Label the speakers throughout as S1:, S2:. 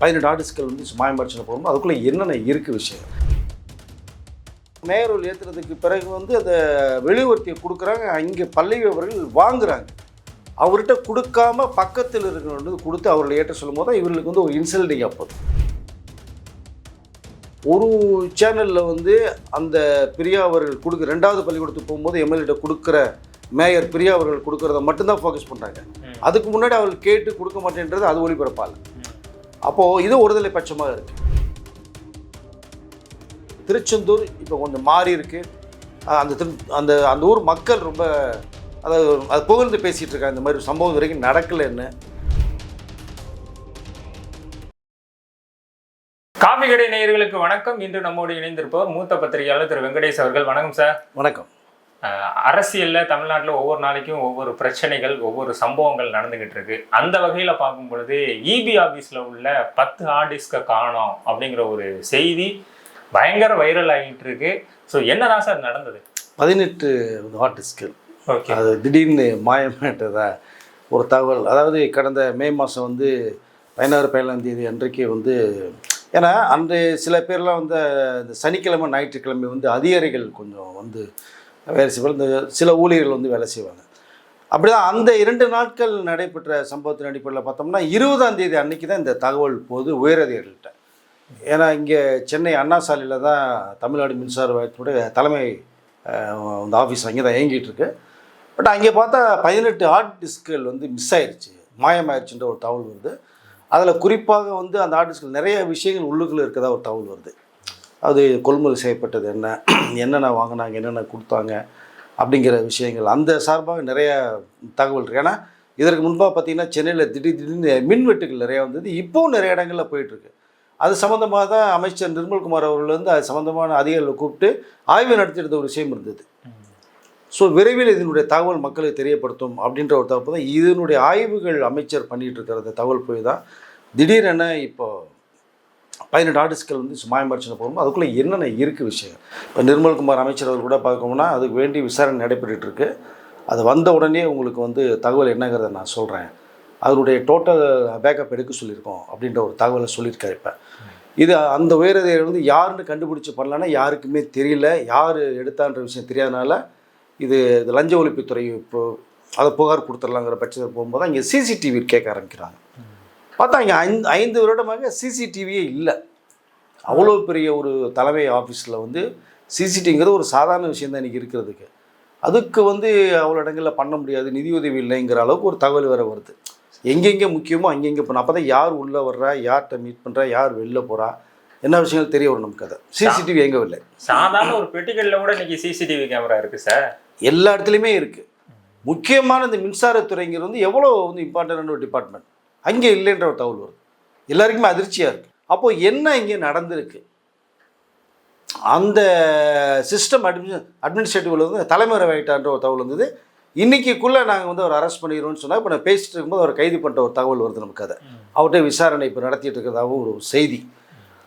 S1: 18 ஆர்டிஸ்ட்கள் வந்து மாயமர்ச்சனை போகும்போது அதுக்குள்ளே என்னென்ன இருக்குது விஷயம். மேயர் ஏற்றுறதுக்கு பிறகு வந்து அந்த வெளிவர்த்தியை கொடுக்குறாங்க, இங்கே பல்லவி அவர்கள் வாங்குகிறாங்க. அவர்கிட்ட கொடுக்காம பக்கத்தில் இருக்கிறவங்க வந்து கொடுத்து அவர்களை ஏற்ற சொல்லும் போது தான் இவர்களுக்கு வந்து ஒரு இன்சல்டிங்காக போகுது. ஒரு சேனலில் வந்து அந்த பிரியா அவர்கள் கொடுக்க 2வது பள்ளிக்கூடத்துக்கு போகும்போது எம்எல்ஏட்ட கொடுக்குற மேயர் பிரியா அவர்கள் கொடுக்குறத மட்டும்தான் ஃபோக்கஸ் பண்ணுறாங்க. அதுக்கு முன்னாடி அவர்கள் கேட்டு கொடுக்க மாட்டேன்றது அது ஒளிபரப்பால். அப்போது இது ஒருதலை பட்சமாக இருக்குது. திருச்செந்தூர் இப்போ கொஞ்சம் மாறி இருக்குது. அந்த அந்த ஊர் மக்கள் ரொம்ப அது புகழ்ந்து பேசிகிட்டு இருக்காங்க. இந்த மாதிரி சம்பவம் வரைக்கும் நடக்கலைன்னு.
S2: காஃபி கடை நேயர்களுக்கு வணக்கம். இன்று நம்மோடு இணைந்திருப்பவர் மூத்த பத்திரிகையாளர் திரு வெங்கடேஷ் அவர்கள். வணக்கம் சார்.
S1: வணக்கம்.
S2: அரசியலில் தமிழ்நாட்டில் ஒவ்வொரு நாளைக்கும் ஒவ்வொரு பிரச்சனைகள், ஒவ்வொரு சம்பவங்கள் நடந்துகிட்டு இருக்கு. அந்த வகையில் பார்க்கும் பொழுது இபி ஆஃபீஸில் உள்ள 10 ஹார்ட் டிஸ்கை காணோம் அப்படிங்கிற ஒரு செய்தி பயங்கர வைரல் ஆகிட்டு இருக்கு. ஸோ என்னதான் சார் நடந்தது?
S1: 18 ஹார்ட் டிஸ்கள்
S2: ஓகே,
S1: அது திடீர்னு மாயமாட்டதா ஒரு தகவல். அதாவது கடந்த மே மாதம் வந்து 16-17ஆம் தேதி அன்றைக்கு வந்து, ஏன்னா அன்று சில பேர்லாம் வந்து இந்த சனிக்கிழமை ஞாயிற்றுக்கிழமை வந்து அதிகாரிகள் கொஞ்சம் வந்து வேலை செய்வாங்க, இந்த சில ஊழியர்கள் வந்து வேலை செய்வாங்க. அப்படி தான் அந்த 2 நாட்கள் நடைபெற்ற சம்பவத்தின் அடிப்படையில் பார்த்தோம்னா 20ஆம் தேதி அன்றைக்கி தான் இந்த தகவல் போது உயரதிகாரிகள்கிட்ட. ஏன்னா இங்கே சென்னை அண்ணா சாலையில் தான் தமிழ்நாடு மின்சார வாரியத்துடைய தலைமை இந்த ஆஃபீஸ் அங்கே தான் இயங்கிட்டு இருக்கு. பட் அங்கே பார்த்தா 18 ஹார்ட் டிஸ்குகள் வந்து மிஸ் ஆயிடுச்சு, மாயமாயிடுச்சுன்ற ஒரு தகவல் வருது. அதில் குறிப்பாக வந்து அந்த ஹார்ட் டிஸ்கில் நிறைய விஷயங்கள் உள்ளுக்குள்ளே இருக்கிறதா ஒரு தகவல் வருது. அது கொள்முதல் செய்யப்பட்டது என்னென்ன வாங்கினாங்க, என்னென்ன கொடுத்தாங்க அப்படிங்கிற விஷயங்கள் அந்த சார்பாக நிறைய தகவல் இருக்குது. ஏன்னா இதற்கு முன்பாக பார்த்திங்கன்னா சென்னையில் திடீர்னு மின்வெட்டுகள் நிறையா வந்தது. இப்போவும் நிறைய இடங்களில் போயிட்டுருக்கு. அது சம்மந்தமாக தான் அமைச்சர் நிர்மல்குமார் அவர்கள் வந்து அது சம்மந்தமான அதிகாரிகளை கூப்பிட்டு ஆய்வு நடத்தியிருந்த ஒரு விஷயம் இருந்தது. ஸோ விரைவில் இதனுடைய தகவல் மக்களுக்கு தெரியப்படுத்தும் அப்படின்ற ஒரு தகவல் தான் இதனுடைய ஆய்வுகள் அமைச்சர் பண்ணிகிட்டு இருக்கிற தகவல் போய் தான் திடீரென இப்போ 18 ஆர்டிஸ்ட்கள் வந்து மாயமர்ச்சனை போகும்போது அதுக்குள்ளே என்னென்ன இருக்குது விஷயம். இப்போ நிர்மல்குமார் அமைச்சர் அவர் கூட பார்க்கணும்னா அதுக்கு வேண்டி விசாரணை நடைபெற்றுருக்கு. அது வந்த உடனே உங்களுக்கு வந்து தகவல் என்னங்கிறத நான் சொல்கிறேன். அதனுடைய டோட்டல் பேக்கப் எடுக்க சொல்லியிருக்கோம் அப்படின்ற ஒரு தகவலை சொல்லியிருக்காரு. இப்போ இது அந்த உயரதிகாரி வந்து யாருன்னு கண்டுபிடிச்சி பண்ணலான்னா யாருக்குமே தெரியல, யார் எடுத்தான்ற விஷயம் தெரியாதனால இது லஞ்ச ஒழிப்புத்துறை இப்போ அதை புகார் கொடுத்துடலாங்கிற பட்சத்தில் போகும்போது தான் இங்கே சிசிடிவி கேட்க ஆரம்பிக்கிறாங்க. பார்த்தா இங்கே 5 வருடமாக சிசிடிவியே இல்லை. அவ்வளோ பெரிய ஒரு தலைமை ஆஃபீஸில் வந்து சிசிடிவிங்கிறது ஒரு சாதாரண விஷயம் தான் இன்றைக்கி இருக்கிறதுக்கு. அதுக்கு வந்து அவ்வளோ இடங்களில் பண்ண முடியாது, நிதியுதவி இல்லைங்கிற அளவுக்கு ஒரு தகவல் வேறு வருது. எங்கெங்கே முக்கியமோ அங்கெங்கே போகணும். அப்போ தான் யார் உள்ளே வர்றா, யார்கிட்ட மீட் பண்ணுறா, யார் வெளில போகிறா, என்ன விஷயங்கள் தெரிய வரும் நமக்கு. அதை சிசிடிவி எங்கே இல்லை. சாதாரண
S2: ஒரு பெட்டிகளில் கூட இன்றைக்கி சிசிடிவி கேமரா இருக்குது சார்,
S1: எல்லா இடத்துலையுமே இருக்குது. முக்கியமான இந்த மின்சாரத்துறைங்கிறது வந்து எவ்வளோ வந்து இம்பார்ட்டன்டான ஒரு டிபார்ட்மெண்ட், அங்கே இல்லைன்ற ஒரு தகவல் வருது. எல்லாருக்குமே அதிர்ச்சியாக இருக்குது. அப்போது என்ன இங்கே நடந்திருக்கு, அந்த சிஸ்டம் அட்மினிஸ்ட்ரேட்டிவில் வந்து தலைமறைவாயிட்டான்ற ஒரு தகவல் வந்தது. இன்றைக்கிக்குள்ளே நாங்கள் வந்து அவர் அரெஸ்ட் பண்ணிடுவோம்னு சொன்னால் இப்போ நான் பேசிட்டு இருக்கும்போது அவர் கைது பண்ணுற ஒரு தகவல் வருது நமக்கு. அதை அவர்கிட்ட விசாரணை இப்போ நடத்திட்டு இருக்கிறதாகவும் ஒரு செய்தி.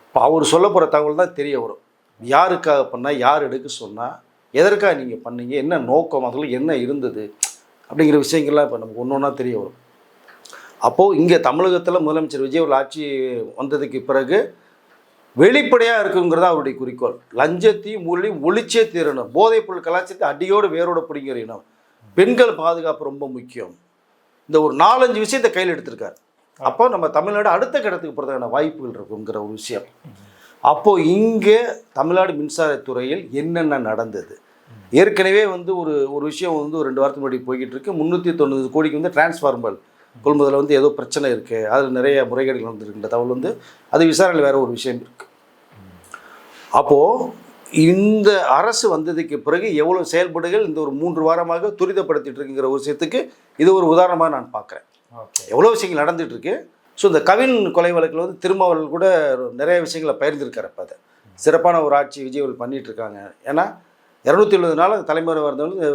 S1: இப்போ அவர் சொல்ல போகிற தகவல் தான் தெரிய வரும். யாருக்காக பண்ணால், யார் எடுக்க சொன்னால், எதற்காக நீங்கள் பண்ணீங்க, என்ன நோக்கம், அதில் என்ன இருந்தது அப்படிங்கிற விஷயங்கள்லாம் இப்போ நமக்கு ஒன்று ஒன்றா தெரிய வரும். அப்போது இங்கே தமிழகத்தில் முதலமைச்சர் விஜய் அவர்கள் ஆட்சி வந்ததுக்கு பிறகு வெளிப்படையாக இருக்குங்கிறது அவருடைய குறிக்கோள். லஞ்சத்தையும் ஊழலையும் ஒழிச்சே தீரணும், போதைப்பொருள் கலாச்சாரத்தை அடியோடு வேரோடு பிடிங்கிறணும், பெண்கள் பாதுகாப்பு ரொம்ப முக்கியம், இந்த ஒரு 4-5 விஷயத்தை கையில் எடுத்திருக்காரு. அப்போ நம்ம தமிழ்நாடு அடுத்த கட்டத்துக்கு போகிறதுக்கான வாய்ப்புகள் இருக்குங்கிற ஒரு விஷயம். அப்போது இங்கே தமிழ்நாடு மின்சாரத்துறையில் என்னென்ன நடந்தது, ஏற்கனவே வந்து ஒரு விஷயம் வந்து ஒரு 2 வாரத்துக்கு முன்னாடி போய்கிட்டு இருக்கு. 390 கோடிக்கு வந்து டிரான்ஸ்ஃபார்மல் கொள்முதலில் வந்து ஏதோ பிரச்சனை இருக்குது, அதில் நிறைய முறைகேடுகள் வந்துருக்குன்ற தகவல் வந்து அது விசாரணையில் வேறு ஒரு விஷயம் இருக்குது. அப்போது இந்த அரசு வந்ததுக்கு பிறகு எவ்வளோ செயல்பாடுகள் இந்த ஒரு 3 வாரமாக துரிதப்படுத்திட்டு இருக்குங்கிற ஒரு விஷயத்துக்கு இது ஒரு உதாரணமாக நான் பார்க்குறேன். எவ்வளோ விஷயங்கள் நடந்துகிட்ருக்கு. ஸோ இந்த கவின் கொலை வழக்கில் வந்து திருமாவளவன் கூட நிறைய விஷயங்களை பகிர்ந்திருக்காரு. அப்போ அதை சிறப்பான ஒரு ஆட்சி விஜய் அவர்கள் பண்ணிகிட்ருக்காங்க. ஏன்னா 270 நாள் தலைமுறை வந்தவங்க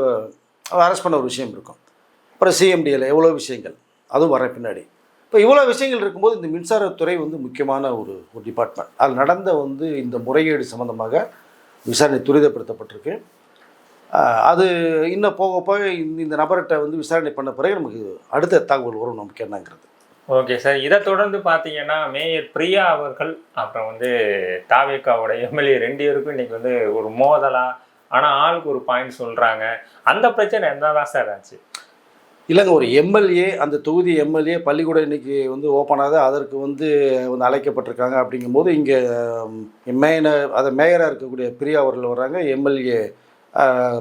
S1: அரெஸ்ட் பண்ண ஒரு விஷயம் இருக்கும். அப்புறம் சிஎம்டியில் எவ்வளோ விஷயங்கள் அதுவும் வர பின்னாடி இப்போ இவ்வளோ விஷயங்கள் இருக்கும்போது இந்த மின்சாரத்துறை வந்து முக்கியமான ஒரு டிபார்ட்மெண்ட். அதில் நடந்த வந்து இந்த முறைகேடு சம்மந்தமாக விசாரணை துரிதப்படுத்தப்பட்டிருக்கு. அது இன்னும் போக போக இந்த நபர்கிட்ட வந்து விசாரணை பண்ண பிறகு நமக்கு அடுத்த தகவல் வரும் நமக்கு என்னங்கிறது.
S2: Okay sir. இதை தொடர்ந்து பார்த்தீங்கன்னா மேயர் பிரியா அவர்கள் அப்புறம் வந்து தாவேகாவோட எம்எல்ஏ 2 பேருக்கும் இன்னைக்கு வந்து ஒரு மோதலா, ஆனா ஆளுக்கு ஒரு பாயிண்ட் சொல்றாங்க. அந்த பிரச்சனை என்னதான் சார் ஆச்சு?
S1: இல்லைங்க, ஒரு எம்எல்ஏ, அந்த தொகுதி எம்எல்ஏ பள்ளிக்கூடம் இன்னைக்கு வந்து ஓப்பன் ஆகுது, அதற்கு வந்து அழைக்கப்பட்டிருக்காங்க. அப்படிங்கும்போது இங்கே மேயராக இருக்கக்கூடிய பிரியா அவர்கள் வர்றாங்க, எம்எல்ஏ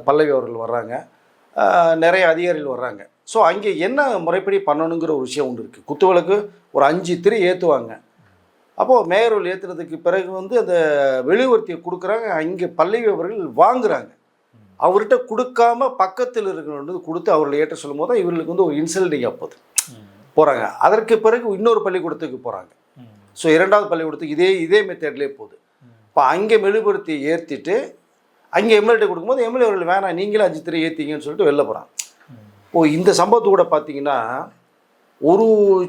S1: பல்லவி அவர்கள் வர்றாங்க, நிறைய அதிகாரிகள் வர்றாங்க. ஸோ அங்கே என்ன முறைப்படி பண்ணணுங்கிற ஒரு விஷயம் ஒன்று இருக்குது. குத்துவிளக்கு ஒரு 5 திரி ஏற்றுவாங்க. அப்போது மேயர்கள் ஏற்றுனதுக்கு பிறகு வந்து அந்த வெளிவர்த்தியை கொடுக்குறாங்க. அங்கே பல்லவி அவர்கள் வாங்குகிறாங்க. அவர்கிட்ட கொடுக்காம பக்கத்தில் இருக்கிறவங்க கொடுத்து அவர்களை ஏற்ற சொல்லும் போது தான் இவர்களுக்கு வந்து ஒரு இன்சல்டிங் அப்போது போகிறாங்க. அதற்கு பிறகு இன்னொரு பள்ளிக்கூடத்துக்கு போகிறாங்க. ஸோ 2வது பள்ளிக்கூடத்துக்கு இதே மெத்தட்லேயே போகுது. இப்போ அங்கே மெழுகுபடுத்தி ஏற்றிட்டு அங்கே எம்எல்ஏ கொடுக்கும்போது எம்எல்ஏ அவர்கள் வேணாம், நீங்களும் 5 திரை ஏற்றிங்கன்னு சொல்லிட்டு வெளில போகிறாங்க. இந்த சம்பவத்து கூட பார்த்தீங்கன்னா ஒரு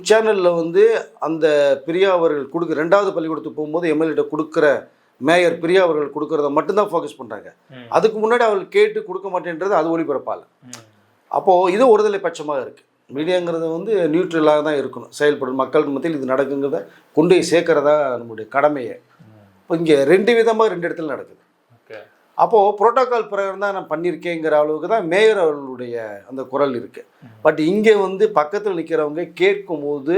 S1: சேனலில் வந்து அந்த பிரியா அவர்கள் 2வது பள்ளிக்கூடத்துக்கு போகும்போது எம்எல்ஏ கொடுக்குற மேயர் பிரியா அவர்கள் கொடுக்குறத மட்டும்தான் ஃபோக்கஸ் பண்ணுறாங்க. அதுக்கு முன்னாடி அவர்கள் கேட்டு கொடுக்க மாட்டேன்றது அது ஒளிபரப்பால். அப்போது இது ஒருதலை பட்சமாக இருக்குது. மீடியாங்கிறது வந்து நியூட்ரலாக தான் இருக்கணும், செயல்படும். மக்கள் மத்தியில் இது நடக்குங்கிறத கொண்டு போய் சேர்க்கறதா நம்முடைய கடமையை. இப்போ இங்கே 2 விதமாக 2 இடத்துல நடக்குது. அப்போது புரோட்டோக்கால் பிரகாரம் தான் நான் பண்ணியிருக்கேங்கிற அளவுக்கு தான் மேயர் அவர்களுடைய அந்த குரல் இருக்குது. பட் இங்கே வந்து பக்கத்தில் நிற்கிறவங்க கேட்கும்போது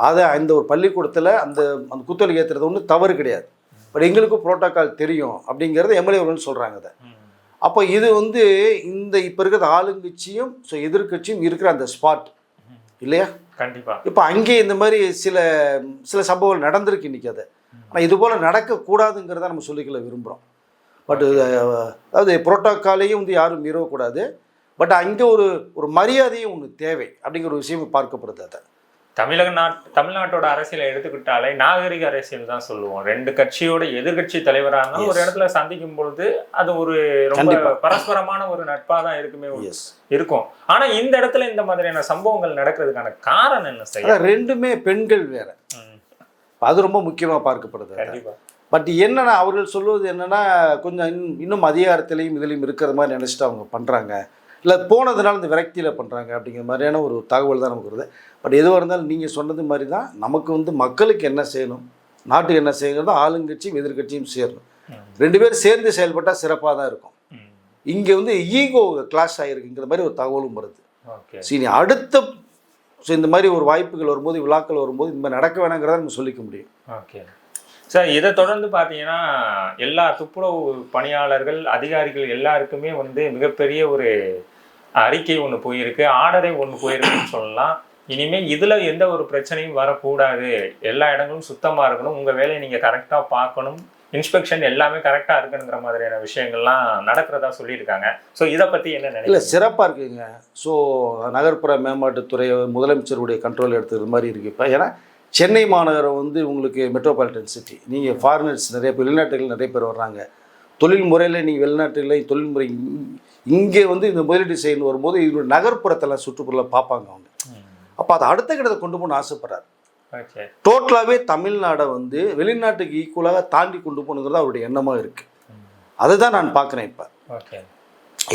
S1: அதை அந்த ஒரு பள்ளிக்கூடத்தில் அந்த குத்துவிளக்கு ஏற்றுறது ஒன்றும் தவறு கிடையாது. பட் எங்களுக்கும் புரோட்டோக்கால் தெரியும் அப்படிங்கிறது எம்எல்ஏ அவர்கள் சொல்கிறாங்க. அதை அப்போ இது வந்து இந்த இப்போ இருக்கிற ஆளுங்கட்சியும் ஸோ எதிர்கட்சியும் இருக்கிற அந்த ஸ்பாட் இல்லையா?
S2: கண்டிப்பாக.
S1: இப்போ அங்கே இந்த மாதிரி சில சம்பவங்கள் நடந்திருக்கு இன்றைக்கி. அதை ஆனால் இது போல் நடக்கக்கூடாதுங்கிறத நம்ம சொல்லிக்கல விரும்புகிறோம். பட் அதாவது புரோட்டோக்காலையும் வந்து யாரும் மீறக்கூடாது. பட் அங்கே ஒரு மரியாதையும் ஒன்று தேவை அப்படிங்கிற ஒரு விஷயம் பார்க்கப்படுது. அதை
S2: தமிழ்நாட்டோட அரசியலை எடுத்துக்கிட்டாலே நாகரிக அரசியல் தான் சொல்லுவோம். 2 கட்சியோட எதிர்கட்சி தலைவரான ஒரு இடத்துல சந்திக்கும் பொழுது அது ஒரு ரொம்ப பரஸ்பரமான ஒரு நட்பாக தான் இருக்கும். ஆனா இந்த இடத்துல இந்த மாதிரியான சம்பவங்கள் நடக்கிறதுக்கான காரணம் என்ன செய்ய? 2மே
S1: பெண்கள் வேற, அது ரொம்ப முக்கியமாக பார்க்கப்படுது.
S2: கண்டிப்பா.
S1: பட் என்னன்னா அவர்கள் சொல்வது என்னன்னா கொஞ்சம் இன்னும் அதிகாரத்திலையும் இதுலையும் இருக்கிற மாதிரி நினச்சிட்டு அவங்க பண்ணுறாங்க, இல்லை போனதுனால இந்த விரக்தியில் பண்ணுறாங்க அப்படிங்கிற மாதிரியான ஒரு தகவல் தான் நமக்கு வருது. பட் எதுவாக இருந்தாலும் நீங்கள் சொன்னது மாதிரி தான் நமக்கு வந்து மக்களுக்கு என்ன செய்யணும், நாட்டுக்கு என்ன செய்யணும், ஆளுங்கட்சியும் எதிர்கட்சியும் சேரணும். 2 பேரும் சேர்ந்து செயல்பட்டால் சிறப்பாக தான் இருக்கும். இங்கே வந்து ஈகோ கிளாஷ் ஆகிருக்குங்கிற மாதிரி ஒரு தகவலும் வருது. சரி, அடுத்த இந்த மாதிரி ஒரு வாய்ப்புகள் வரும்போது, விழாக்கள் வரும்போது இந்த மாதிரி நடக்க வேணாங்கிறத நம்ம சொல்லிக்க முடியும்.
S2: Okay sir. இதை தொடர்ந்து பார்த்தீங்கன்னா எல்லா துப்புரவு பணியாளர்கள் அதிகாரிகள் எல்லாருக்குமே வந்து மிகப்பெரிய ஒரு அறிக்கை ஒன்று போயிருக்கு, ஆர்டரே ஒன்று போயிருக்குன்னு சொல்லலாம். இனிமேல் இதில் எந்த ஒரு பிரச்சனையும் வரக்கூடாது, எல்லா இடங்களும் சுத்தமாக இருக்கணும், உங்கள் வேலையை நீங்கள் கரெக்டாக பார்க்கணும், இன்ஸ்பெக்ஷன் எல்லாமே கரெக்டாக இருக்குங்கிற மாதிரியான விஷயங்கள்லாம் நடக்கிறதா சொல்லியிருக்காங்க. ஸோ இதை பற்றி என்ன நினைக்கிறீங்க?
S1: இல்லை, சிறப்பாக இருக்குங்க. ஸோ நகர்ப்புற மேம்பாட்டுத்துறை முதலமைச்சருடைய கண்ட்ரோல் எடுத்துக்கிற மாதிரி இருக்குது இப்போ. ஏன்னா சென்னை மாநகரம் வந்து உங்களுக்கு மெட்ரோபாலிட்டன் சிட்டி. நீங்கள் ஃபாரினர்ஸ் நிறைய பேர், வெளிநாட்டுகள் நிறைய பேர் வர்றாங்க. தொழில் முறையில் நீங்கள் வெளிநாட்டுகளில் தொழில்முறை இங்கே வந்து இந்த முதலீடு செய்யணும் வரும்போது இதோட நகர்ப்புறத்தெல்லாம் சுற்றுப்புற பார்ப்பாங்க அவங்க. அப்போ அதை அடுத்த கிடத்தை கொண்டு போகணும்னு ஆசைப்படுறாரு. டோட்டலாகவே தமிழ்நாடை வந்து வெளிநாட்டுக்கு ஈக்குவலாக தாண்டி கொண்டு போகணுங்கிறது அவருடைய எண்ணமாக இருக்குது. அதை தான் நான் பார்க்குறேன். இப்போ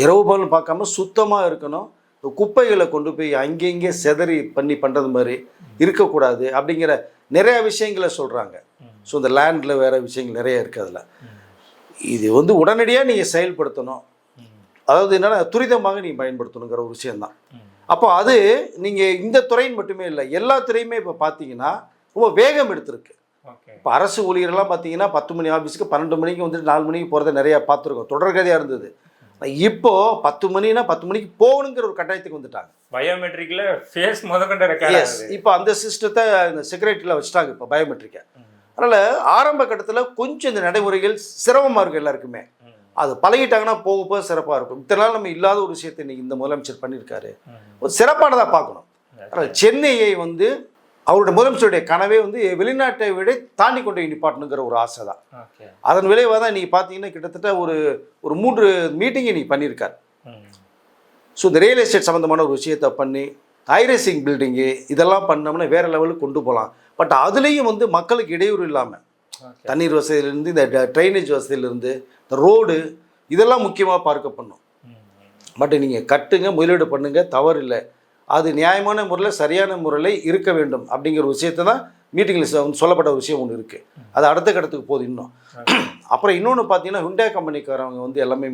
S1: இரவு பகல் பார்க்காம சுத்தமாக இருக்கணும், குப்பைகளை கொண்டு போய் அங்கங்கே செதறி பண்ணுறது மாதிரி இருக்கக்கூடாது அப்படிங்கிற நிறையா விஷயங்களை சொல்கிறாங்க. ஸோ இந்த லேண்டில் வேறு விஷயங்கள் நிறைய இருக்குது. அதில் இது வந்து உடனடியாக நீங்கள் செயல்படுத்தணும், அதாவது என்னென்னா துரிதமாக நீங்கள் பயன்படுத்தணுங்கிற ஒரு விஷயந்தான். அப்போ அது நீங்கள் இந்த துறையின் மட்டுமே இல்லை, எல்லா துறையுமே இப்போ பார்த்தீங்கன்னா ரொம்ப வேகம் எடுத்திருக்கு. இப்போ அரசு ஊழியர்கள்லாம் பார்த்தீங்கன்னா 10 மணி ஆஃபீஸுக்கு 12 மணிக்கு வந்துட்டு 4 மணிக்கு போகிறத நிறையா பார்த்துருக்கோம், தொடர்கதையாக இருந்தது. இப்போ 10 மணினா 10 மணிக்கு போகணுங்கிற ஒரு கட்டாயத்துக்கு வந்துட்டாங்க.
S2: பயோமெட்ரிக்ல ஃபேஸ் முதற்கொண்டு ரெக்கார்ட்.
S1: இப்போ அந்த சிஸ்டத்தை இந்த செக்ரட்டரியில் வச்சுட்டாங்க இப்போ பயோமெட்ரிக்கை. அதனால் ஆரம்ப கட்டத்தில் கொஞ்சம் இந்த நடைமுறைகள் சிரமமாக இருக்கும் எல்லாருக்குமே. அது பழகிட்டாங்கன்னா போக போக சிறப்பாக இருக்கும். இத்தனை நாள் நம்ம இல்லாத ஒரு விஷயத்தை இன்னைக்கு இந்த முதலமைச்சர் பண்ணியிருக்காரு, ஒரு சிறப்பானதாக பார்க்கணும். அதனால் சென்னையை வந்து அவருடைய முதலமைச்சருடைய கனவே வந்து வெளிநாட்டை விட தாண்டி கொண்டு நிப்பாட்டணுங்கிற ஒரு ஆசை தான். அதன் விளைவாக தான் இன்றைக்கி பார்த்தீங்கன்னா கிட்டத்தட்ட ஒரு 3 மீட்டிங் இன்றைக்கி பண்ணியிருக்கார். ஸோ இந்த ரியல் எஸ்டேட் சம்மந்தமான ஒரு விஷயத்தை பண்ணி ஹைரைசிங் பில்டிங்கு இதெல்லாம் பண்ணோம்னா வேறு லெவலுக்கு கொண்டு போகலாம். பட் அதுலேயும் வந்து மக்களுக்கு இடையூறு இல்லாமல் தண்ணீர் வசதியிலேருந்து இந்த ட்ரைனேஜ் வசதியிலேருந்து இந்த ரோடு இதெல்லாம் முக்கியமாக பார்க்க பண்ணும். பட் நீங்கள் கட்டுங்க, முதலீடு பண்ணுங்கள், தவறு இல்லை. அது நியாயமான முறையில் சரியான முறையில் இருக்க வேண்டும் அப்படிங்கிற விஷயத்தை தான் மீட்டிங்கில் சொல்லப்பட்ட விஷயம் ஒன்று இருக்குது. அது அடுத்த கட்டத்துக்கு போகுது இன்னும். அப்புறம் இன்னொன்று பார்த்தீங்கன்னா ஹுண்டாய் கம்பெனிக்காரவங்க வந்து எல்லாமே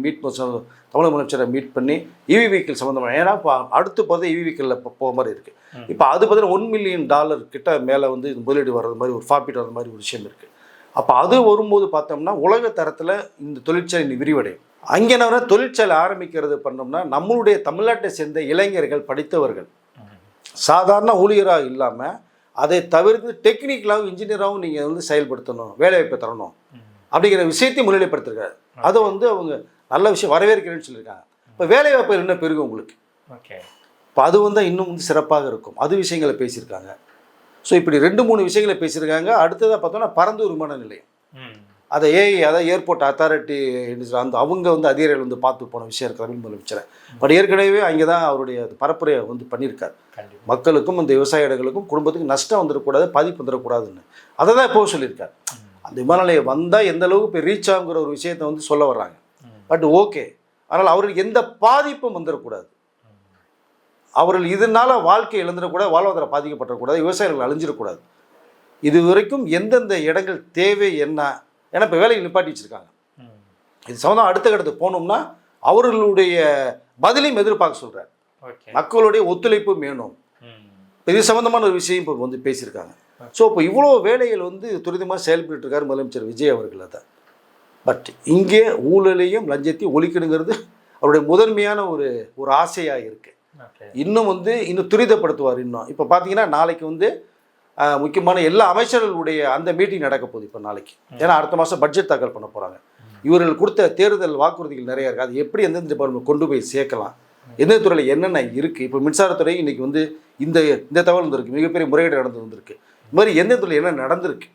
S1: தமிழக முதலமைச்சரை மீட் பண்ணி இவி வெஹிக்கிள் சம்மந்தமாக, ஏன்னா இப்போ அடுத்து பார்த்தா இவி வெஹிக்கிளில் போக மாதிரி இருக்குது. இப்போ அது பார்த்தீங்கன்னா $1 மில்லியன் கிட்ட மேலே வந்து முதலீடு வர்றது மாதிரி ஒரு ப்ராஃபிட் வர்றது மாதிரி ஒரு விஷயம் இருக்குது. அப்போ அது வரும்போது பார்த்தோம்னா உலக தரத்தில் இந்த தொழிற்சாலை விரிவடையும். அங்கே என்ன தொழிற்சாலை ஆரம்பிக்கிறது பண்ணோம்னா நம்மளுடைய தமிழ்நாட்டை சேர்ந்த இளைஞர்கள் படித்தவர்கள் சாதாரண ஊழியராக இல்லாமல் அதை தவிர்த்து டெக்னிக்கலாகவும் இன்ஜினியராகவும் நீங்கள் வந்து செயல்படுத்தணும், வேலைவாய்ப்பை தரணும் அப்படிங்கிற விஷயத்தையும் முன்னிலைப்படுத்திருக்காரு. அதை வந்து அவங்க நல்ல விஷயம் வரவேற்கிறேன்னு சொல்லியிருக்காங்க. இப்போ வேலைவாய்ப்பு இன்னும் பெருகும் உங்களுக்கு. இப்போ அது வந்து இன்னும் வந்து சிறப்பாக இருக்கும். அது விஷயங்களை பேசியிருக்காங்க. ஸோ இப்படி 2-3 விஷயங்களை பேசியிருக்காங்க. அடுத்ததாக பார்த்தோன்னா பரந்தூர் விமான நிலையம், அதை அதாவது ஏர்போர்ட் அத்தாரிட்டி அந்த அவங்க வந்து அதிகாரிகள் வந்து பார்த்து போன விஷயம் இருக்கிற முதலமைச்சரை. பட் ஏற்கனவே அங்கே தான் அவருடைய பரப்புரையை வந்து பண்ணியிருக்காரு. மக்களுக்கும் இந்த விவசாயிகளுக்கும் குடும்பத்துக்கும் நஷ்டம் வந்துடக்கூடாது, பாதிப்பு வந்துடக்கூடாதுன்னு அதை தான் எப்போவும் சொல்லியிருக்காரு. அந்த விமான நிலையம் வந்தால் எந்த அளவுக்கு இப்போ ரீச் ஆகுங்கிற ஒரு விஷயத்தை வந்து சொல்ல வர்றாங்க. பட் ஓகே, அதனால் அவர்களுக்கு எந்த பாதிப்பும் வந்துடக்கூடாது, அவர்கள் இதனால் வாழ்க்கை இழந்துடக்கூடாது, வாழ்வாதாரம் பாதிக்கப்படக்கூடாது, விவசாயிகள் அழிஞ்சிடக்கூடாது. இது வரைக்கும் எந்தெந்த இடங்கள் தேவை என்ன, ஏன்னா இப்போ வேலையை நிப்பாட்டி வச்சுருக்காங்க. இது சம்மந்தம் அடுத்த கட்டத்துக்கு போகணும்னா அவர்களுடைய பதிலையும் எதிர்பார்க்க சொல்கிறார். மக்களுடைய ஒத்துழைப்பும் வேணும். இது சம்மந்தமான ஒரு விஷயம் இப்போ வந்து பேசியிருக்காங்க. ஸோ இப்போ இவ்வளோ வேலைகள் வந்து துரிதமாக செயல்பட்டு இருக்கார் முதலமைச்சர் விஜய் அவர்கள். அதை பட் இங்கே ஊழலையும் லஞ்சத்தையும் ஒழிக்கணுங்கிறது அவருடைய முதன்மையான ஒரு ஆசையாக இருக்குது. இன்னும் துரிதப்படுத்துவார். இன்னும் இப்போ பார்த்தீங்கன்னா நாளைக்கு வந்து முக்கியமான எல்லா அமைச்சர்களுடைய அந்த மீட்டிங் நடக்க போகுது இப்போ நாளைக்கு. ஏன்னா அடுத்த மாதம் பட்ஜெட் தாக்கல் பண்ண போகிறாங்க. இவர்கள் கொடுத்த தேர்தல் வாக்குறுதிகள் நிறையா இருக்குது. அது எப்படி எந்தெந்த டிபார்ட்மெண்ட் கொண்டு போய் சேர்க்கலாம், எந்த துறையில் என்னென்ன இருக்குது. இப்போ மின்சாரத்துறை இன்றைக்கி வந்து இந்த தகவல் வந்திருக்கு, மிகப்பெரிய முறையீடு நடந்து வந்திருக்கு. இது மாதிரி எந்த துறையில் என்ன நடந்திருக்கு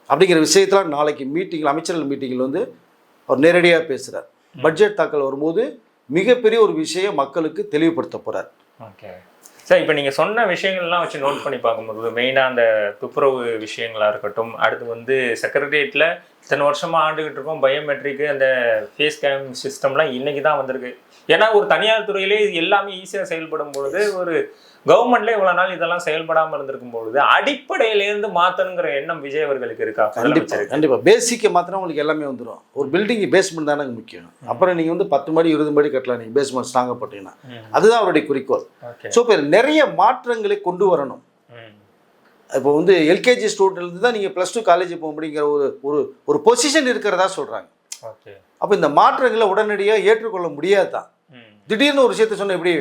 S1: அப்படிங்கிற விஷயத்தெலாம் நாளைக்கு மீட்டிங்கில் அமைச்சர்கள் மீட்டிங்கில் வந்து அவர் நேரடியாக பேசுகிறார். பட்ஜெட் தாக்கல் வரும்போது மிகப்பெரிய ஒரு விஷயம் மக்களுக்கு தெளிவுபடுத்த போகிறார்.
S2: ஓகே சார், இப்போ நீங்கள் சொன்ன விஷயங்கள்லாம் வச்சு நோட் பண்ணி பார்க்கும்போது மெயினாக அந்த துப்புரவு விஷயங்களாக இருக்கட்டும், அடுத்து வந்து செக்ரட்டரியேட்டில் இத்தனை வருஷமாக ஆண்டுகிட்டு இருக்கோம் பயோமெட்ரிக்கு அந்த ஃபேஸ் கேம் சிஸ்டம்லாம் இன்றைக்கி தான் வந்திருக்கு. ஏன்னா ஒரு தனியார் துறையிலே இது எல்லாமே ஈஸியாக செயல்படும் பொழுது ஒரு கவர்மெண்ட்ல இவ்வளோ நாள் இதெல்லாம் செயல்படாமல் இருந்திருக்கும் பொழுது அடிப்படையிலேருந்து மாற்றணுங்கிற எண்ணம் விஜய் அவர்களுக்கு இருக்கா?
S1: கண்டிப்பாக பேசிக்கை மாற்றினா உங்களுக்கு எல்லாமே வந்துடும். ஒரு பில்டிங் பேஸ்மெண்ட் தானே முக்கியம். அப்புறம் நீங்கள் வந்து 10 மாடி 20 மாடி கட்டலாம், நீங்கள் பேஸ்மெண்ட் ஸ்ட்ராங்காக போட்டீங்கன்னா. அதுதான் அவருடைய குறிக்கோள். ஸோ இப்போ நிறைய மாற்றங்களை கொண்டு வரணும். இப்போ வந்து எல்கேஜி ஸ்டூடெண்ட்லேருந்து தான் நீங்கள் +2 காலேஜ் போக முடியுங்கிற ஒரு பொசிஷன் இருக்கிறதா சொல்கிறாங்க. அப்போ இந்த மாற்றங்களை உடனடியாக ஏற்றுக்கொள்ள முடியாது தான். திடீர்னு ஒரு விஷயத்த சொன்ன எப்படி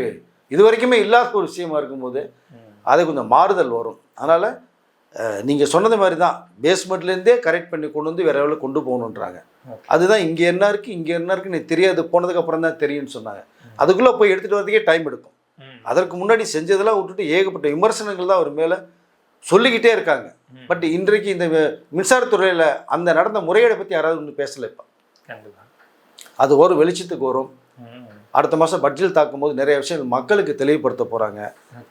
S1: இது வரைக்குமே இல்லாத ஒரு விஷயமா இருக்கும்போது அது கொஞ்சம் மாறுதல் வரும். அதனால் நீங்கள் சொன்னது மாதிரி தான் பேஸ்மெண்ட்லேருந்தே கரெக்ட் பண்ணி கொண்டு வந்து வேறு லெவலில் கொண்டு போகணுன்றாங்க. அதுதான் இங்கே என்ன இருக்குது இங்கே என்ன இருக்குன்னு தெரியாது, போனதுக்கப்புறம் தான் தெரியும்னு சொன்னாங்க. அதுக்குள்ளே போய் எடுத்துகிட்டு வரதுக்கே டைம் எடுக்கும். அதற்கு முன்னாடி செஞ்சதெல்லாம் விட்டுட்டு ஏகப்பட்ட விமர்சனங்கள் தான் அவர் மேலே சொல்லிக்கிட்டே இருக்காங்க. பட் இன்றைக்கு இந்த மின்சாரத்துறையில் அந்த நடந்த முறையீடை பற்றி யாராவது ஒன்று பேசலை. இப்போ அது ஒரு வெளிச்சத்துக்கு வரும். அடுத்த மாதம் பட்ஜெட் தாக்கும்போது நிறைய விஷயங்கள் மக்களுக்கு தெளிவுபடுத்த போகிறாங்க.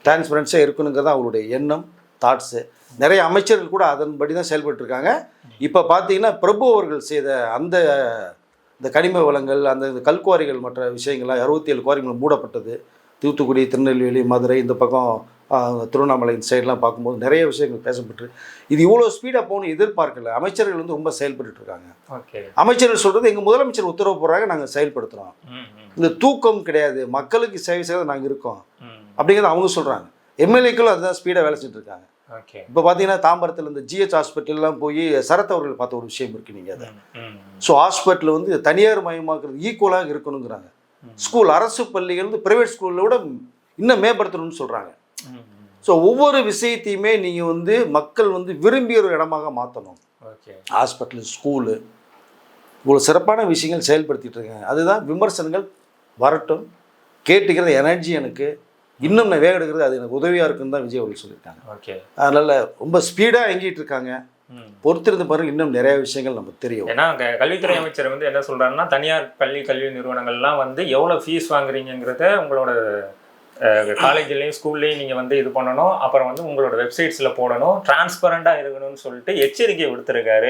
S1: டிரான்ஸ்பரன்ஸாக இருக்கணுங்கிறது அவங்களுடைய எண்ணம், தாட்ஸு. நிறைய அமைச்சர்கள் கூட அதன்படி தான் செயல்பட்டுருக்காங்க. இப்போ பார்த்தீங்கன்னா பிரபு அவர்கள் செய்த இந்த கனிம வளங்கள், அந்த கல்குவாரிகள் மற்ற விஷயங்கள்லாம் 67 குவாரிகள் மூடப்பட்டது. தூத்துக்குடி, திருநெல்வேலி, மதுரை, இந்த பக்கம் திருவண்ணாமலை இந்த சைடெலாம் பார்க்கும்போது நிறைய விஷயங்கள் பேசப்பட்டு இது இவ்வளோ ஸ்பீடாக போகணும் எதிர்பார்க்கல. அமைச்சர்கள் வந்து ரொம்ப செயல்பட்டுருக்காங்க. அமைச்சர்கள் சொல்கிறது எங்கள் முதலமைச்சர் உத்தரவு போடுறாங்க, நாங்கள் செயல்படுத்துகிறோம். இந்த தூக்கம் கிடையாது, மக்களுக்கு சேவை செய்ய நாங்கள் இருக்கோம் அப்படிங்கிறத அவங்க சொல்கிறாங்க. எம்எல்ஏக்களும் அதுதான் ஸ்பீடாக வேலை செஞ்சுட்டு இருக்காங்க. இப்போ பார்த்தீங்கன்னா தாம்பரத்தில் இந்த ஜிஹெச் ஹாஸ்பிட்டல்லாம் போய் சரத் அவர்கள் பார்த்த ஒரு விஷயம் இருக்குது. நீங்கள் அதை ஸோ ஹாஸ்பிட்டல் வந்து தனியார் மயமாக்குறது ஈக்குவலாக இருக்கணுங்கிறாங்க. ஸ்கூல் அரசு பள்ளிகள் வந்து ப்ரைவேட் ஸ்கூலில் விட இன்னும் மேம்படுத்தணும்னு சொல்கிறாங்க. ஸோ ஒவ்வொரு விஷயத்தையுமே நீங்கள் வந்து மக்கள் வந்து விரும்பிய ஒரு இடமாக மாற்றணும். ஹாஸ்பிட்டலு, ஸ்கூலு, இவ்வளோ சிறப்பான விஷயங்கள் செயல்படுத்திகிட்டு இருக்காங்க. அதுதான் விமர்சனங்கள் வரட்டும், கேட்டுக்கிறது எனர்ஜி எனக்கு இன்னும் நான் வேக எடுக்கிறது அது எனக்கு உதவியாக இருக்குன்னு தான் விஜய் அவர்கள் சொல்லியிருக்காங்க. அதனால் ரொம்ப ஸ்பீடாக இயங்கிட்டு இருக்காங்க. பொறுத்திருந்து பாருங்க, இன்னும் நிறைய விஷயங்கள் நமக்கு தெரியும்.
S2: ஏன்னா கல்வித்துறை அமைச்சர் வந்து என்ன சொல்கிறாருன்னா தனியார் கல்வி நிறுவனங்கள்லாம் வந்து எவ்வளோ ஃபீஸ் வாங்குறீங்கிறத உங்களோட காலேஜ்லேயும் ஸ்கூல்லையும் நீங்கள் வந்து இது பண்ணணும், அப்புறம் வந்து உங்களோட வெப்சைட்ஸில் போடணும், டிரான்ஸ்பரண்டாக இருக்கணும்னு சொல்லிட்டு எச்சரிக்கை விடுத்திருக்காரு.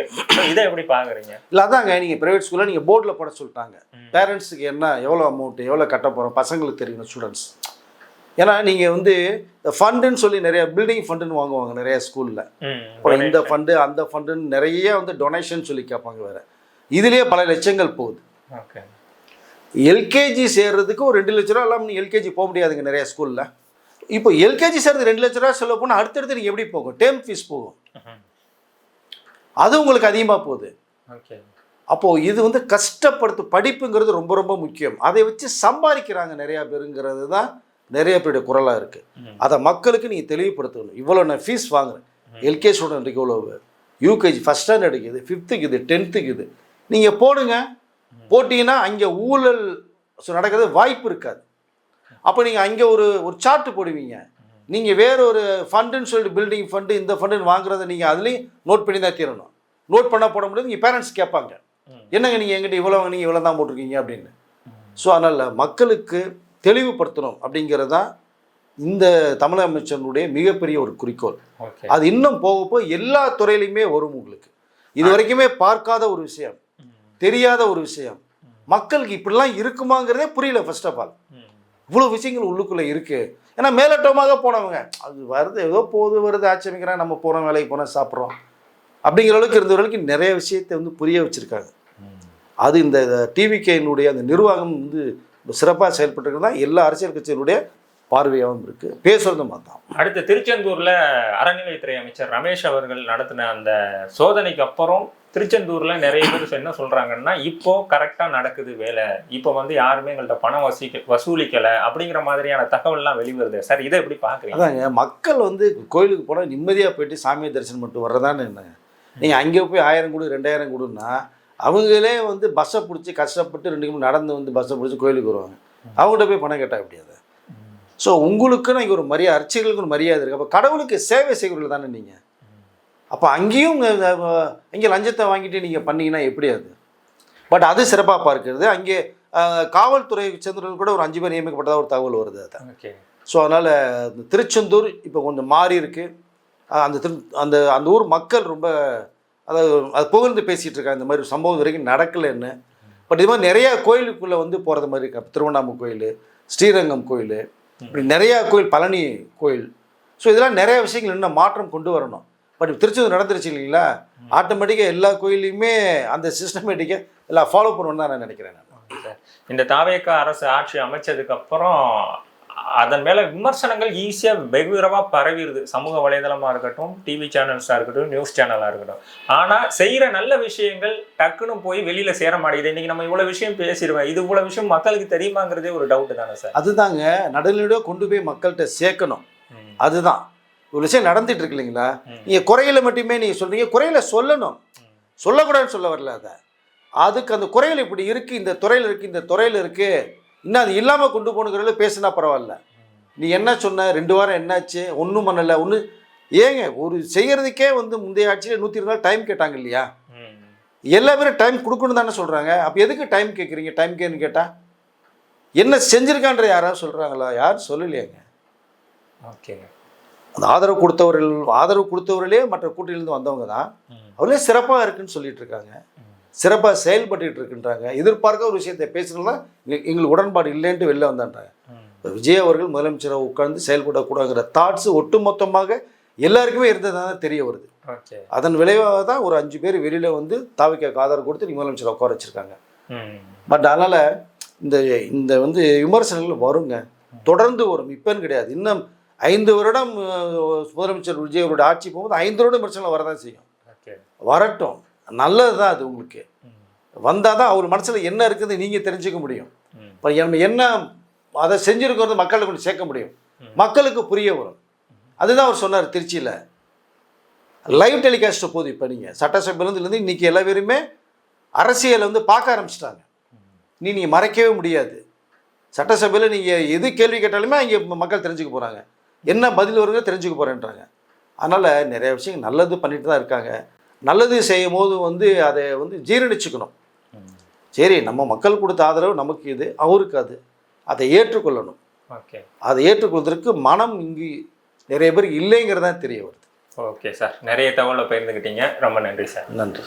S2: இதை எப்படி பார்க்குறீங்க?
S1: இல்லை அதாங்க, நீங்கள் ப்ரைவேட் ஸ்கூலில் நீங்கள் போர்டில் போட சொல்லிட்டாங்க. பேரண்ட்ஸுக்கு என்ன எவ்வளோ அமௌண்ட்டு எவ்வளோ கட்ட போகிறோம் பசங்களுக்கு தெரியணும். ஸ்டூடெண்ட்ஸ் ஏன்னா நீங்கள் வந்து இந்த ஃபண்டுன்னு சொல்லி நிறைய பில்டிங் ஃபண்டுன்னு வாங்குவாங்க நிறைய ஸ்கூலில். அப்புறம் இந்த ஃபண்டு அந்த ஃபண்டுன்னு நிறைய வந்து டொனேஷன் சொல்லி கேட்பாங்க வேறு. இதுலேயே பல லட்சங்கள் போகுது.
S2: ஓகே.
S1: எல்கேஜி சேர்றதுக்கு ஒரு 2 லட்ச ரூபா இல்லாமல் நீ எல்கேஜி போக முடியாதுங்க நிறைய ஸ்கூலில். இப்போ எல்கேஜி சேர்றது 2 லட்ச ரூபா செலவு பண்ணால் அடுத்தடுத்து நீங்கள் எப்படி போகும்? டேர்ம் ஃபீஸ் போகும், அது உங்களுக்கு அதிகமாக போகுது.
S2: ஓகே.
S1: அப்போது இது வந்து கஷ்டப்படுத்து படிப்புங்கிறது ரொம்ப ரொம்ப முக்கியம். அதை வச்சு சம்பாதிக்கிறாங்க நிறையா பேருங்கிறது தான் நிறைய பேருடைய குரலாக இருக்குது. அதை மக்களுக்கு நீங்கள் தெளிவுபடுத்தணும். இவ்வளோ நான் ஃபீஸ் வாங்குறேன், எல்கேஜி ஸ்டூடெண்ட்டுக்கு இவ்வளோ, யூகேஜி ஃபஸ்ட் ஸ்டாண்டர்டுக்கு இது, 5th இது, 10th இது, நீங்கள் போடுங்க. போட்டிங்கன்னா அங்கே ஊழல் நடக்கிறது வாய்ப்பு இருக்காது. அப்போ நீங்கள் அங்கே ஒரு சார்ட்டு போடுவீங்க. நீங்கள் வேற ஒரு ஃபண்டுன்னு சொல்லிட்டு பில்டிங் ஃபண்டு இந்த ஃபண்டுன்னு வாங்குறத நீங்கள் அதுலேயும் நோட் பண்ணி தான் தீரணும். நோட் பண்ண போட முடியாது. நீங்கள் பேரண்ட்ஸ் கேட்பாங்க, என்னங்க நீங்கள் எங்கிட்ட இவ்வளோ நீங்கள் இவ்வளோ தான் போட்டிருக்கீங்க அப்படின்னு. ஸோ அதனால் மக்களுக்கு தெளிவுபடுத்தணும் அப்படிங்கிறது தான் இந்த தமிழக அமைச்சனுடைய மிகப்பெரிய ஒரு குறிக்கோள். அது இன்னும் போக போக எல்லா துறையிலையுமே வரும். உங்களுக்கு இது வரைக்குமே பார்க்காத ஒரு விஷயம், தெரியாத ஒரு விஷயம், மக்களுக்கு இப்படிலாம் இருக்குமாங்கிறதே புரியல. ஃபர்ஸ்ட் ஆஃப் ஆல் இவ்வளோ விஷயங்கள் உள்ளுக்குள்ளே இருக்குது. ஏன்னா மேலோட்டமாக போனவங்க அது வருது, ஏதோ போது வருது, ஆட்சேபிக்கிறாங்க, நம்ம போகிறோம், வேலைக்கு போகிறோம், சாப்பிட்றோம் அப்படிங்கிற அளவுக்கு இருந்தவர்களுக்கு நிறைய விஷயத்தை வந்து புரிய வச்சுருக்காங்க. அது இந்த டிவிகேனுடைய அந்த நிர்வாகம் வந்து சிறப்பாக செயல்பட்டுருக்குன்னு தான் எல்லா அரசியல் கட்சிகளுடைய பார்வையாகவும் இருக்குது, பேசுகிறதும் தான்.
S2: அடுத்து திருச்செந்தூரில் அறநிலையத்துறை அமைச்சர் ரமேஷ் அவர்கள் நடத்தின அந்த சோதனைக்கு அப்புறம் திருச்செந்தூரில் நிறைய பேர் என்ன சொல்கிறாங்கன்னா, இப்போ கரெக்டாக நடக்குது வேலை, இப்போ வந்து யாருமே எங்கள்கிட்ட பணம் வசூலிக்கலை அப்படிங்கிற மாதிரியான தகவல்லாம் வெளிவருது சார். இதை எப்படி பார்க்குறீங்க?
S1: அதாங்க, மக்கள் வந்து கோயிலுக்கு போனால் நிம்மதியாக போயிட்டு சாமியை தரிசனம் பண்ணிட்டு வர்றதான்னு என்ன. நீங்கள் அங்கே போய் 1000 கொடு 2000 கொடுன்னா அவங்களே வந்து பஸ்ஸை பிடிச்சி கஷ்டப்பட்டு 2 கிலோமீட்டர் நடந்து வந்து பஸ்ஸை பிடிச்சி கோயிலுக்கு வருவாங்க. அவங்கள்ட்ட போய் பணம் கேட்டால் எப்படியாது? ஸோ உங்களுக்குன்னு இங்கே ஒரு மரியாதை, அர்ச்சகர்களுக்கு ஒரு மரியாதை இருக்குது. அப்போ கடவுளுக்கு சேவை செய்கிறவர்கள் தானே நீங்கள். அப்போ அங்கேயும் இங்கே லஞ்சத்தை வாங்கிட்டு நீங்கள் பண்ணீங்கன்னா எப்படி அது? பட் அது சிறப்பாக பார்க்கிறது. அங்கே காவல்துறை சேர்ந்தவர்கள் கூட ஒரு 5 பேர் நியமிக்கப்பட்டதாக ஒரு தகவல் வருது. அதான்.
S2: ஓகே.
S1: ஸோ அதனால் திருச்செந்தூர் இப்போ கொஞ்சம் மாறி இருக்குது. அந்த அந்த ஊர் மக்கள் ரொம்ப அது புகழ்ந்து பேசிகிட்டு இருக்காங்க. இந்த மாதிரி சம்பவம் வரைக்கும் நடக்கலைன்னு. பட் இது மாதிரி நிறையா கோயிலுக்குள்ளே வந்து போகிறது மாதிரி இருக்கு. திருவண்ணாமலை கோயில், ஸ்ரீரங்கம் கோயில், இப்படி நிறையா கோயில், பழனி கோயில். ஸோ இதெல்லாம் நிறைய விஷயங்கள் இன்னும் மாற்றம் கொண்டு வரணும். பட் திருச்செந்தூர் நடந்துருச்சு இல்லைங்களா, ஆட்டோமேட்டிக்காக எல்லா கோயிலையுமே அந்த சிஸ்டமேட்டிக்காக எல்லாம் ஃபாலோ பண்ணணும்னு தான் நான் நினைக்கிறேன்.
S2: இந்த தாவேக அரசு ஆட்சி அமைச்சதுக்கு அப்புறம் அதன் மேல விமர்சனங்கள் ஈஸியா வெகுவிரமா பரவிடுது. சமூக வலைதளமா இருக்கட்டும், டிவி சேனல்ஸா இருக்கட்டும், நியூஸ் சேனலா இருக்கட்டும். ஆனா செய்யற நல்ல விஷயங்கள் டக்குன்னு போய் வெளியில சேர மாட்டேங்குது. இன்னைக்கு நம்ம இவ்வளவு விஷயம் பேசிடுவேன், இது இவ்வளவு விஷயம் மக்களுக்கு தெரியுமாங்கிறதே ஒரு டவுட் தானே சார்? அதுதாங்க,
S1: நடுநிலையோட கொண்டு போய் மக்கள்கிட்ட சேர்க்கணும். அதுதான் ஒரு விஷயம் நடந்துட்டு இருக்கு இல்லைங்களா. நீங்க குறையில மட்டுமே நீங்க சொல்றீங்க, குறையில சொல்லணும், சொல்லக்கூடாதுன்னு சொல்ல வரல. அதுக்கு அந்த குறையில் இப்படி இருக்குது, இந்த துறையில் இருக்குது, இந்த துறையில் இருக்குது, இன்னும் அது இல்லாமல் கொண்டு போகணுங்கிறத பேசுனா பரவாயில்ல. நீ என்ன சொன்ன, 2 வாரம் என்னாச்சு, ஒன்றும் பண்ணலை, ஒன்று ஏங்க ஒரு செய்கிறதுக்கே வந்து முந்தைய ஆட்சியில் 120 நாள் டைம் கேட்டாங்க இல்லையா. எல்லா பேரும் டைம் கொடுக்கணும் தானே சொல்கிறாங்க. அப்போ எதுக்கு டைம் கேட்குறீங்க? டைம் கேன்னு கேட்டால் என்ன செஞ்சுருக்கான்ற யாராவது சொல்கிறாங்களா? யாரும் சொல்லலையாங்க.
S2: ஓகே.
S1: அந்த ஆதரவு கொடுத்தவர்களே மற்ற கூட்டணியிலேருந்து வந்தவங்க தான். அவர்களே சிறப்பாக இருக்குன்னு சொல்லிட்டு இருக்காங்க, சிறப்பாக செயல்பட்டு இருக்கின்றாங்க. எதிர்பார்க்க ஒரு விஷயத்தை பேசுகிறதுலாம் எங்களுக்கு உடன்பாடு இல்லைன்ட்டு வெளில வந்தான்றாங்க. விஜய் அவர்கள் முதலமைச்சராக உட்கார்ந்து செயல்படக்கூடாதுங்கிற தாட்ஸ் ஒட்டுமொத்தமாக எல்லாருக்குமே இருந்ததுதான் தெரிய வருது. அதன் விளைவாக தான் ஒரு 5 பேர் வெளியில் வந்து தாவேக ஆதரவு கொடுத்து நீ முதலமைச்சரை உட்கார வச்சுருக்காங்க. பட் அதனால் இந்த வந்து விமர்சனங்கள் வருங்க, தொடர்ந்து வரும். இப்போன்னு கிடையாது, இன்னும் 5 வருடம் முதலமைச்சர் விஜய் அவருடைய ஆட்சி போகும்போது 5 வருடம் விமர்சனங்கள் வரதான் செய்யும். வரட்டும், நல்லது தான் அது. உங்களுக்கு வந்தால் தான் அவர் மனசில் என்ன இருக்குது நீங்கள் தெரிஞ்சுக்க முடியும். இப்போ என்ன அதை செஞ்சுருக்கிறது மக்களுக்கு கொண்டு சேர்க்க முடியும், மக்களுக்கு புரிய வரும். அதுதான் அவர் சொன்னார் திருச்சியில் லைவ் டெலிகாஸ்ட்டை போது. இப்போ நீங்கள் சட்டசபையிலேருந்து இன்றைக்கி எல்லா பேருமே அரசியலை வந்து பார்க்க ஆரம்பிச்சிட்டாங்க. நீங்கள் மறைக்கவே முடியாது. சட்டசபையில் நீங்கள் எது கேள்வி கேட்டாலுமே அங்கே மக்கள் தெரிஞ்சுக்க போகிறாங்க, என்ன பதில் வருங்க தெரிஞ்சுக்க போகிறேன்றாங்க. அதனால் நிறைய விஷயங்கள் நல்லது பண்ணிட்டு தான் இருக்காங்க. நல்லது செய்யும் போது வந்து அதை வந்து ஜீரணிச்சுக்கணும். சரி, நம்ம மக்கள் கொடுத்த ஆதரவு நமக்கு இது, அவருக்கு அது, அதை ஏற்றுக்கொள்ளணும். அதை ஏற்றுக்கொள்வதற்கு மனம் இங்கு நிறைய பேர் இல்லைங்கிறதான் தெரிய வருது.
S2: ஓகே சார், நிறைய தகவலை பகிர்ந்துக்கிட்டீங்க, ரொம்ப நன்றி சார்.
S1: நன்றி.